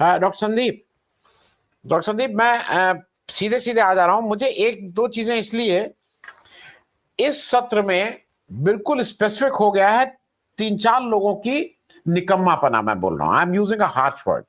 हाँ डॉक्टर संदीप मैं सीधे सीधे आ जा रहा हूं। मुझे एक दो चीजें इसलिए इस सत्र में बिल्कुल स्पेसिफिक हो गया है, 3-4 लोगों की निकम्मापना मैं बोल रहा हूं। I am using a harsh word.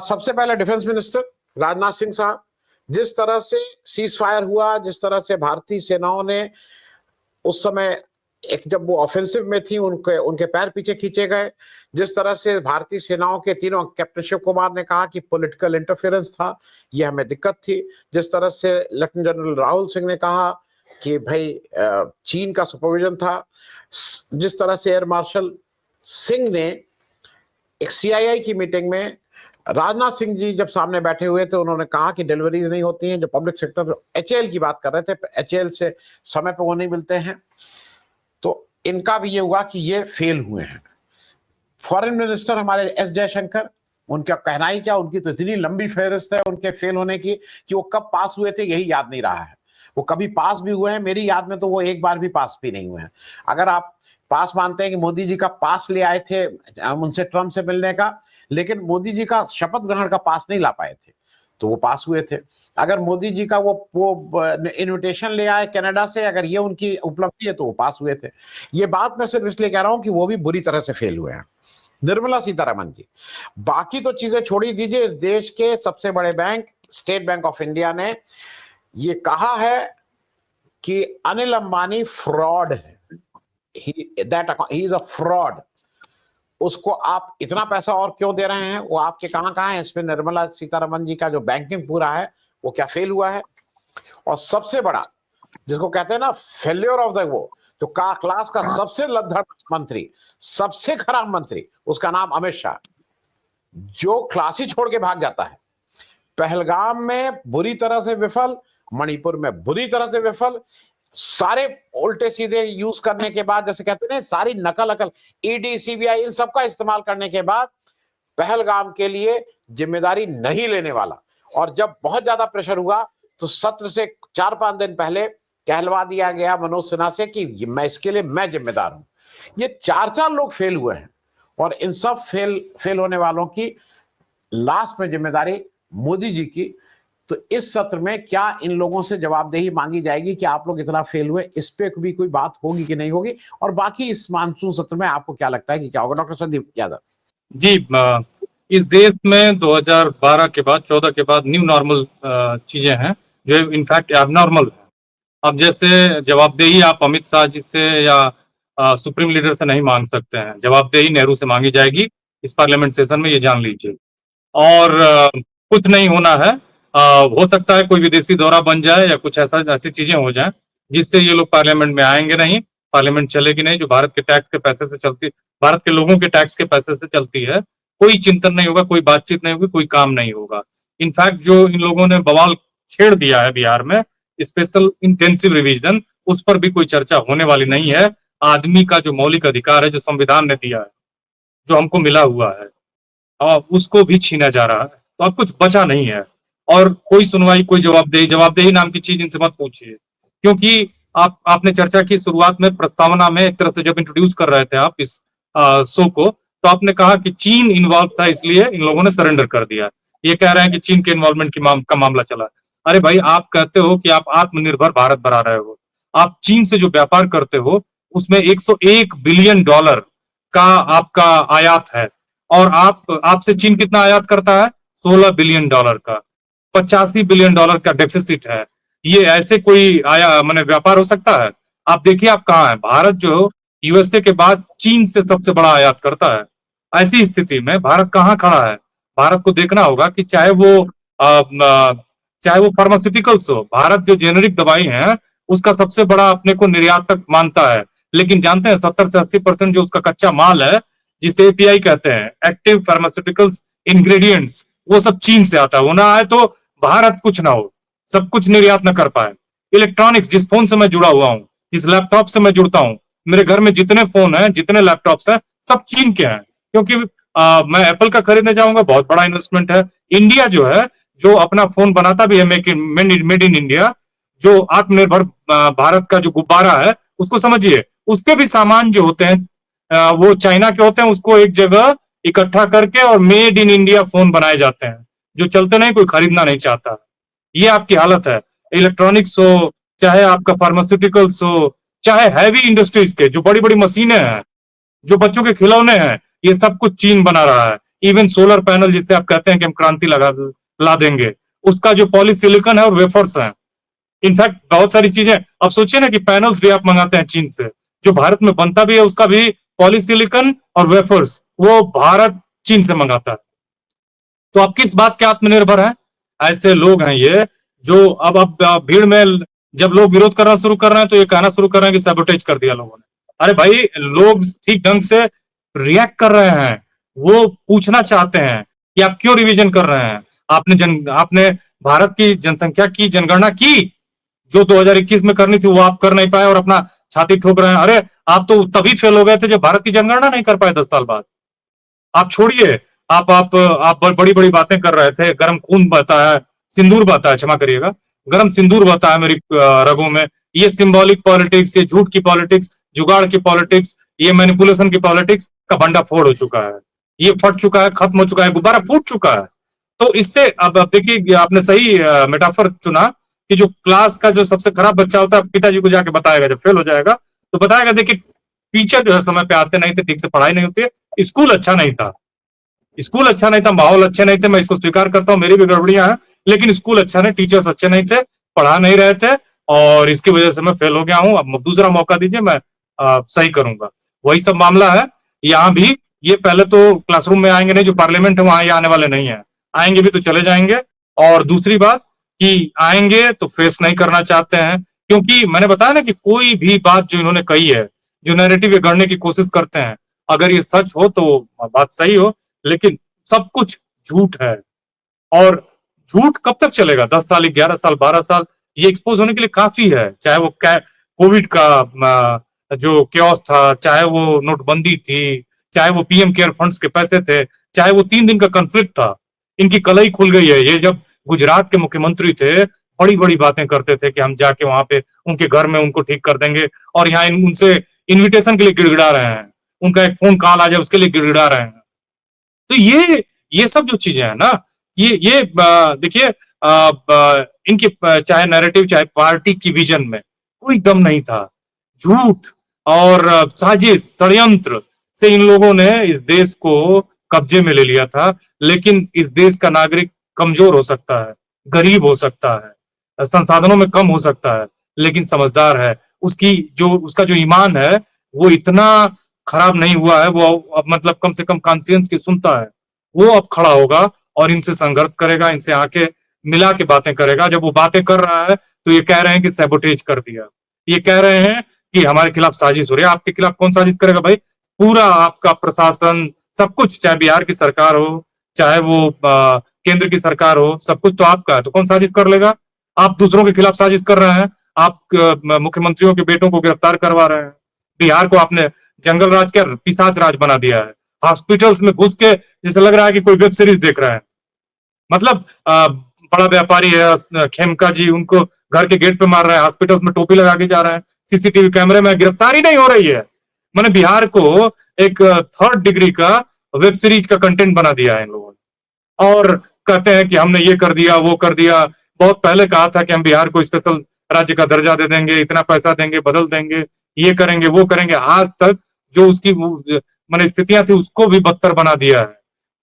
सबसे पहले डिफेंस मिनिस्टर राजनाथ सिंह साहब, जिस तरह से सीज फायर हुआ, जिस तरह से भारतीय सेनाओं ने उस समय जब वो ऑफेंसिव में थी, उनके पैर पीछे खींचे गए, जिस तरह से भारतीय सेनाओं के तीनों, कैप्टन शिव कुमार ने कहा कि पॉलिटिकल इंटरफेरेंस था, ये हमें दिक्कत थी, जिस तरह से लेफ्टिनेंट जनरल राहुल सिंह ने कहा कि भाई चीन का सुपरविजन था, जिस तरह से एयर मार्शल सिंह ने एक सीआईआई की मीटिंग में राजनाथ सिंह जी जब सामने बैठे हुए थे, उन्होंने कहा कि डिलीवरीज नहीं होती हैं, जो पब्लिक सेक्टर एचएएल की बात कर रहे थे, एचएएल से समय पर वो नहीं मिलते हैं, तो इनका भी ये हुआ कि ये फेल हुए हैं। फॉरेन मिनिस्टर हमारे एस जयशंकर, उनका कहना ही क्या, उनकी तो इतनी लंबी फहरिस्त है उनके फेल होने की कि वो कब पास हुए थे यही याद नहीं रहा है। वो कभी पास भी हुए हैं, मेरी याद में तो वो एक बार भी पास भी नहीं हुए हैं। अगर आप पास मानते हैं कि मोदी जी का पास ले आए थे उनसे ट्रंप से मिलने का, लेकिन मोदी जी का शपथ ग्रहण का पास नहीं ला पाए थे, तो वो पास हुए थे। अगर मोदी जी का वो इनविटेशन ले आए कनाडा से, अगर ये उनकी उपलब्धि है तो वो पास हुए थे। ये बात मैं सिर्फ इसलिए कह रहा हूं कि वो भी बुरी तरह से फेल हुए हैं। निर्मला सीतारमण जी, बाकी तो चीजें छोड़ी दीजिए, इस देश के सबसे बड़े bank state bank of India ने ये कहा है कि अनिल अंबानी फ्रॉड है, ही इज अ फ्रॉड। उसको आप इतना पैसा और क्यों दे रहे हैं, वो आपके कहां है? इसमें निर्मला सीतारमण जी का जो बैंकिंग पूरा है वो क्या फेल हुआ है? और सबसे बड़ा जिसको कहते हैं ना फेल्योर ऑफ द वो, जो क्लास का सबसे लद्दड़ मंत्री, सबसे खराब मंत्री, उसका नाम अमित शाह, जो क्लास ही छोड़ के भाग जाता है। पहलगाम में बुरी तरह से विफल, मणिपुर में बुरी तरह से विफल, सारे उल्टे सीधे यूज करने के बाद, जैसे कहते हैं सारी नकल अकल, ईडी सीबीआई इन सब का इस्तेमाल करने के बाद पहलगाम के लिए जिम्मेदारी नहीं लेने वाला। और जब बहुत ज्यादा प्रेशर हुआ तो सत्र से 4-5 दिन पहले कहलवा दिया गया मनोज सिन्हा से कि मैं इसके लिए मैं जिम्मेदार हूं। ये 4 लोग फेल हुए हैं, और इन सब फेल होने वालों की लास्ट में जिम्मेदारी मोदी जी की। तो इस सत्र में क्या इन लोगों से जवाबदेही मांगी जाएगी कि आप लोग इतना फेल हुए, इस पे भी कोई बात होगी कि नहीं होगी? और बाकी इस मानसून सत्र में आपको क्या लगता है कि क्या होगा? डॉक्टर संदीप यादव जी, इस देश में 2012 के बाद 14 के बाद न्यू नॉर्मल चीजें हैं जो इनफैक्ट एबनॉर्मल है। अब जैसे जवाबदेही आप अमित शाह जी से या सुप्रीम लीडर से नहीं मांग सकते हैं, जवाबदेही नेहरू से मांगी जाएगी इस पार्लियामेंट सेशन में, ये जान लीजिए। और कुछ नहीं होना है, हो सकता है कोई विदेशी दौरा बन जाए या कुछ ऐसी चीजें हो जाए जिससे ये लोग पार्लियामेंट में आएंगे नहीं, पार्लियामेंट चलेगी नहीं, जो भारत के टैक्स के पैसे से चलती, भारत के लोगों के टैक्स के पैसे से चलती है। कोई चिंतन नहीं होगा, कोई बातचीत नहीं होगी, कोई काम नहीं होगा। इनफैक्ट जो इन लोगों ने बवाल छेड़ दिया है बिहार में, स्पेशल इंटेंसिव रिवीजन, उस पर भी कोई चर्चा होने वाली नहीं है। आदमी का जो मौलिक अधिकार है, जो संविधान ने दिया है, जो हमको मिला हुआ है, उसको भी छीना जा रहा है। तो अब कुछ बचा नहीं है, और कोई सुनवाई, कोई जवाबदेही नाम की चीज इनसे मत पूछिए, क्योंकि आपने चर्चा की शुरुआत में, प्रस्तावना में, एक तरह से जब इंट्रोड्यूस कर रहे थे आप इस शो को, तो आपने कहा कि चीन इन्वॉल्व था इसलिए इन लोगों ने सरेंडर कर दिया। ये कह रहे हैं कि चीन के इन्वॉल्वमेंट का मामला चला। अरे भाई, आप कहते हो कि आप आत्मनिर्भर भारत बना रहे हो, आप चीन से जो व्यापार करते हो उसमें 101 बिलियन डॉलर का आपका आयात है, और आपसे चीन कितना आयात करता है? 16 बिलियन डॉलर का। 85 बिलियन डॉलर का डेफिसिट है। ये ऐसे कोई माने व्यापार हो सकता है? आप देखिए आप कहाँ है। भारत जो यूएसए के बाद चीन से सबसे बड़ा आयात करता है। ऐसी स्थिति में भारत कहाँ खड़ा है? भारत को देखना होगा कि चाहे वो फार्मास्यूटिकल्स हो, भारत जो जेनेरिक दवाई है उसका सबसे बड़ा अपने को निर्यातक मानता है, लेकिन जानते हैं 70 से 80% जो उसका कच्चा माल है, जिसे एपीआई कहते हैं, एक्टिव फार्मास्यूटिकल्स इंग्रेडिएंट्स, वो सब चीन से आता है। वो ना आए तो भारत कुछ ना हो, सब कुछ निर्यात ना कर पाए। इलेक्ट्रॉनिक्स, जिस फोन से मैं जुड़ा हुआ हूँ, जिस लैपटॉप से मैं जुड़ता हूँ, मेरे घर में जितने फोन हैं, जितने लैपटॉप्स हैं, सब चीन के हैं। क्योंकि मैं एप्पल का खरीदने जाऊंगा, बहुत बड़ा इन्वेस्टमेंट है। इंडिया जो है, जो अपना फोन बनाता भी है, मेड इन इंडिया, जो आत्मनिर्भर भारत का जो गुब्बारा है, उसको समझिए, उसके भी सामान जो होते हैं वो चाइना के होते हैं। उसको एक जगह इकट्ठा करके और मेड इन इंडिया फोन बनाए जाते हैं जो चलते नहीं, कोई खरीदना नहीं चाहता। ये आपकी हालत है। इलेक्ट्रॉनिक्स हो, चाहे आपका फार्मास्यूटिकल्स हो, चाहे हैवी इंडस्ट्रीज के जो बड़ी बड़ी मशीनें हैं, जो बच्चों के खिलौने हैं, ये सब कुछ चीन बना रहा है। इवन सोलर पैनल जिससे आप कहते हैं कि हम क्रांति ला देंगे, उसका जो पॉलीसिलिकॉन है और वेफर्स हैं, इनफैक्ट बहुत सारी चीजें। अब सोचिए ना कि पैनल्स भी आप मंगाते हैं चीन से, जो भारत में बनता भी है उसका भी पॉलीसिलिकॉन और वेफर्स वो भारत चीन से मंगाता है। तो आप किस बात के आत्मनिर्भर हैं? ऐसे लोग हैं ये जो अब भीड़ में जब लोग विरोध करना शुरू कर रहे हैं तो ये कहना शुरू कर रहे हैं कि सैबोटेज कर दिया लोगों ने। अरे भाई, लोग ठीक ढंग से रिएक्ट कर रहे हैं, वो पूछना चाहते हैं कि आप क्यों रिवीजन कर रहे हैं। आपने भारत की जनसंख्या की जनगणना की जो 2021 में करनी थी, वो आप कर नहीं पाए और अपना छाती ठोक रहे हैं। अरे आप तो तभी फेल हो गए थे जब भारत की जनगणना नहीं कर पाए 10 साल बाद। आप छोड़िए, आप बड़ी बड़ी बातें कर रहे थे। गर्म खून बहता है, सिंदूर बहता है, क्षमा करिएगा, गर्म सिंदूर बहता है मेरी रगों में। ये सिंबॉलिक पॉलिटिक्स, ये झूठ की पॉलिटिक्स, जुगाड़ की पॉलिटिक्स, ये मैनिपुलेशन की पॉलिटिक्स का भंडाफोड़ हो चुका है। ये फट चुका है, खत्म हो चुका है, गुब्बारा फूट चुका है। तो इससे अब देखिए, आपने सही मेटाफर चुना कि जो क्लास का जो सबसे खराब बच्चा होता है, पिताजी को जाके बताएगा जब फेल हो जाएगा, तो बताएगा देखिए टीचर जो है समय पे आते नहीं थे, ठीक से पढ़ाई नहीं होती है, स्कूल अच्छा नहीं था, स्कूल अच्छा नहीं था, माहौल अच्छे नहीं थे। मैं इसको स्वीकार करता हूँ, मेरी भी गड़बड़ियां हैं, लेकिन स्कूल अच्छा नहीं, टीचर्स अच्छे नहीं थे, पढ़ा नहीं रहे थे, और इसकी वजह से मैं फेल हो गया हूँ। अब दूसरा मौका दीजिए, मैं सही करूंगा। वही सब मामला है यहाँ भी। ये पहले तो क्लासरूम में आएंगे नहीं, जो पार्लियामेंट है वहां ये आने वाले नहीं है, आएंगे भी तो चले जाएंगे। और दूसरी बात कि आएंगे तो फेस नहीं करना चाहते हैं, क्योंकि मैंने बताया ना कि कोई भी बात जो इन्होंने कही है, जो नैरेटिव ये गढ़ने की कोशिश करते हैं, अगर ये सच हो तो बात सही हो, लेकिन सब कुछ झूठ है। और झूठ कब तक चलेगा? 10 साल, 11 साल, 12 साल ये एक्सपोज होने के लिए काफी है। चाहे वो कोविड का जो क्योस था, चाहे वो नोटबंदी थी, चाहे वो पीएम केयर फंड्स के पैसे थे, चाहे वो 3 दिन का कॉन्फ्लिक्ट था, इनकी कलई खुल गई है। ये जब गुजरात के मुख्यमंत्री थे, बड़ी बड़ी बातें करते थे कि हम जाके वहां पे उनके घर में उनको ठीक कर देंगे, और यहाँ उनसे इन्विटेशन के लिए गिड़गिड़ा रहे हैं, उनका एक फोन कॉल आ जाए उसके लिए गिड़गिड़ा रहे हैं। तो ये सब जो चीजें हैं ना, ये देखिए, इनकी चाहे नैरेटिव, चाहे पार्टी की विजन में कोई दम नहीं था। झूठ और साजिश, षड्यंत्र से इन लोगों ने इस देश को कब्जे में ले लिया था। लेकिन इस देश का नागरिक कमजोर हो सकता है, गरीब हो सकता है, संसाधनों में कम हो सकता है, लेकिन समझदार है। उसका जो ईमान है वो इतना खराब नहीं हुआ है। वो अब मतलब कम से कम कॉन्शियंस की सुनता है। वो अब खड़ा होगा और इनसे संघर्ष करेगा, इनसे आंखें मिला के बातें करेगा। जब वो बातें कर रहा है तो ये कह रहे हैं कि सैबोटेज कर दिया, ये कह रहे हैं कि हमारे खिलाफ साजिश हो रही है। आपके खिलाफ कौन साजिश करेगा भाई? पूरा आपका प्रशासन, सब कुछ, चाहे बिहार की सरकार हो, चाहे वो केंद्र की सरकार हो, सब कुछ तो आपका है। तो कौन साजिश कर लेगा? आप दूसरों के खिलाफ साजिश कर रहे हैं। आप मुख्यमंत्रियों के बेटों को गिरफ्तार करवा रहे हैं। बिहार को आपने जंगल राज क्या पिशाच राज बना दिया है। हॉस्पिटल्स में घुस के जैसे लग रहा है कि कोई वेब सीरीज देख रहा है। मतलब बड़ा व्यापारी है खेमका जी, उनको घर के गेट पे मार रहे हैं, हॉस्पिटल्स में टोपी लगा के जा रहे हैं, सीसीटीवी कैमरे में गिरफ्तारी नहीं हो रही है। मैंने बिहार को एक 3rd डिग्री का वेब सीरीज का कंटेंट बना दिया है इन लोगों ने, और कहते हैं कि हमने ये कर दिया, वो कर दिया। बहुत पहले कहा था कि हम बिहार को स्पेशल राज्य का दर्जा दे देंगे, इतना पैसा देंगे, बदल देंगे, ये करेंगे, वो करेंगे। आज तक जो उसकी मैंने स्थितियां थी उसको भी बदतर बना दिया है।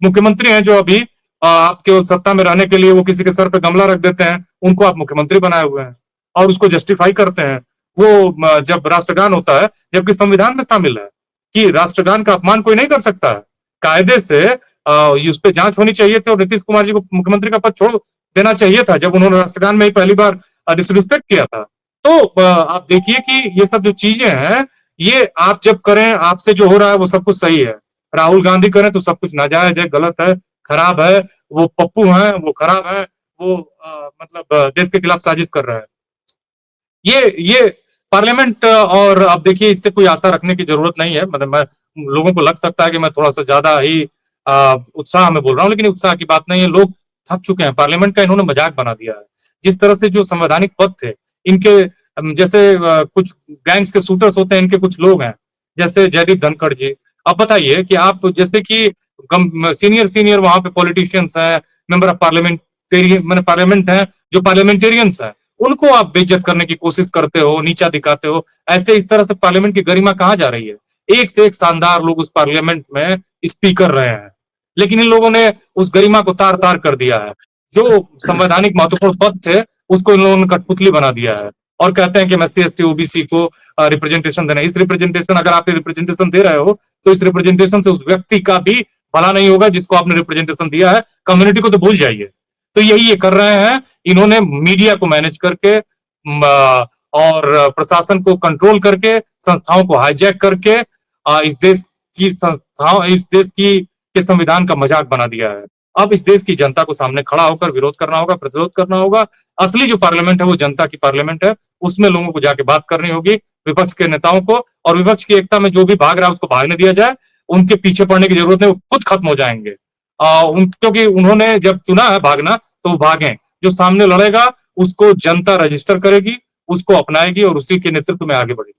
मुख्यमंत्री हैं जो अभी आप केवल सत्ता में रहने के लिए वो किसी के सर पे गमला रख देते हैं, उनको आप मुख्यमंत्री बनाए हुए हैं और उसको जस्टिफाई करते हैं। वो जब राष्ट्रगान होता है, जबकि संविधान में शामिल है कि राष्ट्रगान का अपमान कोई नहीं कर सकता है, कायदे से उस पर जांच होनी चाहिए थी और नीतीश कुमार जी को मुख्यमंत्री का पद छोड़ देना चाहिए था जब उन्होंने राष्ट्रगान में ही पहली बार डिसरिस्पेक्ट किया था। तो आप देखिए कि ये सब जो चीजें हैं, ये आप जब करें, आपसे जो हो रहा है वो सब कुछ सही है। राहुल गांधी करें तो सब कुछ नाजायज है, गलत है, खराब है। वो पप्पू हैं, वो खराब है, वो मतलब देश के खिलाफ साजिश कर रहा है। ये पार्लियामेंट, और अब देखिए इससे कोई आशा रखने की जरूरत नहीं है। मतलब मैं, लोगों को लग सकता है कि मैं थोड़ा सा ज्यादा ही उत्साह में बोल रहा हूँ, लेकिन उत्साह की बात नहीं है। लोग थक चुके हैं, पार्लियामेंट का इन्होंने मजाक बना दिया है। जिस तरह से जो संवैधानिक पद थे इनके, जैसे कुछ गैंग्स के शूटर्स होते हैं, इनके कुछ लोग हैं जैसे जयदीप धनखड़ जी। अब बताइए कि आप जैसे कि सीनियर वहां पे पॉलिटिशियंस हैं, मेंबर ऑफ पार्लियामेंट है, जो पार्लियामेंटेरियंस है, उनको आप बेइज्जत करने की कोशिश करते हो, नीचा दिखाते हो। ऐसे इस तरह से पार्लियामेंट की गरिमा कहाँ जा रही है? एक से एक शानदार लोग उस पार्लियामेंट में स्पीकर रहे हैं, लेकिन इन लोगों ने उस गरिमा को तार तार कर दिया है। जो संवैधानिक महत्वपूर्ण पद थे उसको इन लोगों ने कठपुतली बना दिया है और कहते हैं कि हम SC/ST OBC को रिप्रेजेंटेशन देना है। इस रिप्रेजेंटेशन, अगर आप रिप्रेजेंटेशन दे रहे हो तो इस रिप्रेजेंटेशन से उस व्यक्ति का भी भला नहीं होगा जिसको आपने रिप्रेजेंटेशन दिया है। कम्युनिटी को तो भूल जाइए। तो यही ये कर रहे हैं, इन्होंने मीडिया को मैनेज करके और प्रशासन को कंट्रोल करके, संस्थाओं को हाईजैक करके इस देश की संस्थाओं, इस देश की के संविधान का मजाक बना दिया है। अब इस देश की जनता को सामने खड़ा होकर विरोध करना होगा, प्रतिरोध करना होगा। असली जो पार्लियामेंट है वो जनता की पार्लियामेंट है, उसमें लोगों को जाके बात करनी होगी, विपक्ष के नेताओं को। और विपक्ष की एकता में जो भी भाग रहा है उसको भागने दिया जाए, उनके पीछे पड़ने की जरूरत नहीं, वो खुद खत्म हो जाएंगे। क्योंकि उन्होंने जब चुना है भागना तो वो भागें। जो सामने लड़ेगा उसको जनता रजिस्टर करेगी, उसको अपनाएगी और उसी के नेतृत्व में आगे बढ़ेगी।